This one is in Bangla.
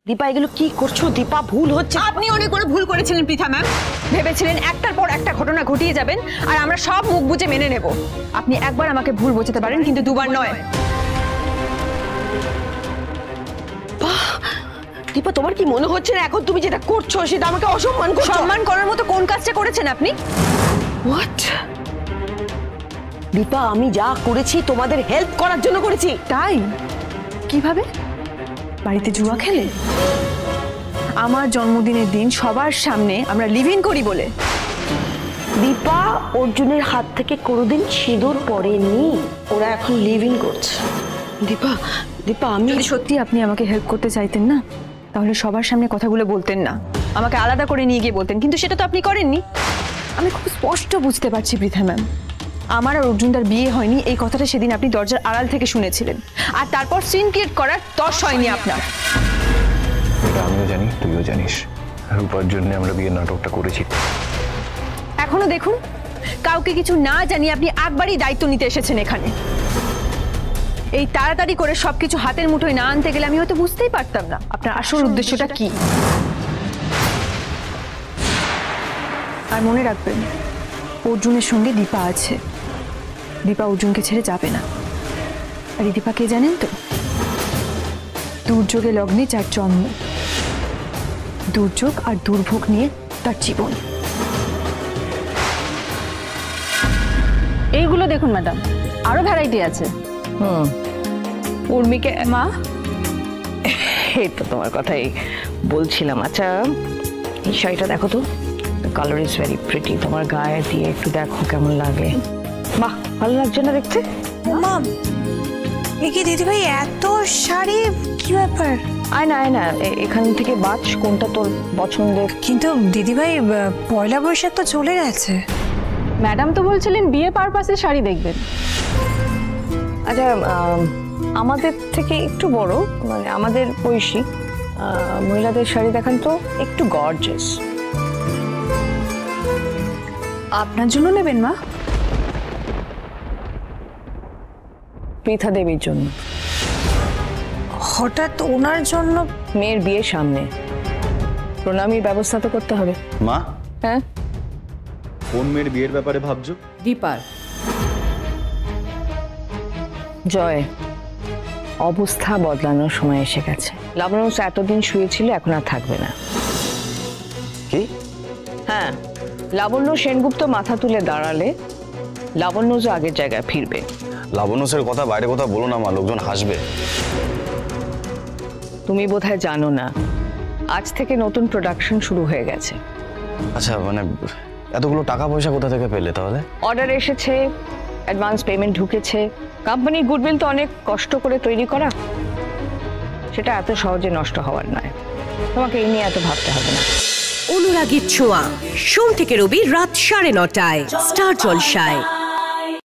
দীপা এগুলো কি করছো? দীপা ভুল হচ্ছে। আপনি অনেক বড় ভুল করেছিলেন পৃথা ম্যাম। ভেবেছিলেন একটার পর একটা ঘটনা ঘটিয়ে যাবেন আর আমরা সব মুখ বুজে মেনে নেব। আপনি একবার আমাকে ভুল বোঝাতে পারেন কিন্তু দুবার নয়। দীপা তোমার কি মনে হচ্ছে না এখন তুমি যেটা করছো সেটা আমাকে অসম্মান করছো? সম্মান করার মতো কোন কাজটা করেছেন আপনি? হোয়াট? দীপা আমি যা করেছি তোমাদের হেল্প করার জন্য করেছি। তাই? কিভাবে? বাড়িতে জুয়া খেলে? আমার জন্মদিনের দিন সবার সামনে আমরা লিভ ইন করি বলে? দীপা অর্জুনের হাত থেকে কোনোদিন সিঁদুর পরেনি, ওরা এখন লিভ ইন করছে। দীপা দীপা আমি যদি সত্যি আপনি আমাকে হেল্প করতে চাইতেন না তাহলে সবার সামনে কথাগুলো বলতেন না, আমাকে আলাদা করে নিয়ে গিয়ে বলতেন, কিন্তু সেটা তো আপনি করেননি। আমি খুব স্পষ্ট বুঝতে পারছি পৃথা ম্যাম, আমার আর অর্জুনদার বিয়ে হয়নি এই কথাটা সেদিন আপনি দরজার আড়াল থেকে শুনেছিলেন, আর তারপর সিন ক্রিয়েট করার তর্স হয়নি আপনার। এটা আমিও জানি, তুইও জানিস, রূপার জন্য আমরা বিয়ের নাটকটা করেছি। এখনো দেখুন, কাউকে কিছু না জানিয়ে আপনি একবারই দায়িত্ব নিতে এসেছেন এখানে। এই তাড়াতাড়ি করে সবকিছু হাতের মুঠোয় না আনতে গেলে আমি হয়তো বুঝতেই পারতাম না আপনার আসল উদ্দেশ্যটা কি। আর মনে রাখবেন, অর্জুনের সঙ্গে দীপা আছে, দীপা অর্জুনকে ছেড়ে যাবে না। আর এই দীপা কে জানেন তো? দুর্যোগে লগ্নে যার জন্ম, দুর্যোগ আর দুর্ভোগ নিয়ে তার জীবন। এইগুলো দেখুন ম্যাডাম, আরো ভ্যারাইটি আছে। উর্মিকে মা, এই তো তোমার কথাই বলছিলাম। আচ্ছা এই শাড়িটা দেখো তো, কালার ইজ ভেরি প্রিটি, তোমার গায়ে দিয়ে একটু দেখো কেমন লাগে। বাহ, ভালো লাগছে না দেখতে? মা এ কি দিদি ভাই এত শাড়ি, কি ব্যাপার? আয় না আয় না, এখান থেকে বাছ কোনটা তোর পছন্দের। কিন্তু দিদি ভাই পয়লা বৈশাখ তো চলে গেছে। ম্যাডাম তো বলছিলেন বিয়ে পারপাসে শাড়ি দেখবেন। আচ্ছা আমাদের থেকে একটু বড়, মানে আমাদের বয়সী মহিলাদের শাড়ি দেখান তো, একটু গর্জিয়াস। আপনার জন্য নেবেন মা? পৃথা দেবীর জন্য। হঠাৎ ওনার জন্য? মেয়ের বিয়ের সামনে প্রণামীর ব্যবস্থা তো করতে হবে। মা, হ্যাঁ কোন মেয়ের বিয়ের ব্যাপারে ভাবছো? দীপার। জয়, অবস্থা বদলানোর সময় এসে গেছে। লাবণ্য এতদিন শুয়েছিল, এখন আর থাকবে না। কি? হ্যাঁ, লাবণ্য সেনগুপ্ত মাথা তুলে দাঁড়ালে লাবণ্য আগের জায়গায় ফিরবে। লাবণ্যের কথা বাইরে কথা বলো না মা, লোকজন হাসবে। তুমি বোধহয় জানো না, আজ থেকে নতুন প্রোডাকশন শুরু হয়ে গেছে। আচ্ছা মানে এতগুলো টাকা পয়সা কোথা থেকে পেলে তাহলে? অর্ডার এসেছে, অ্যাডভান্স পেমেন্ট ঢুকেছে। কোম্পানির গুডউইল তো অনেক কষ্ট করে তৈরি করা, সেটা এত সহজে নষ্ট হওয়ার নয়। তোমাকে এই নিয়ে এত ভাবতে হবে না। অনুরাগীর ছোঁয়া, সোম থেকে রবি রাত 9:30টায় স্টার জলসায়।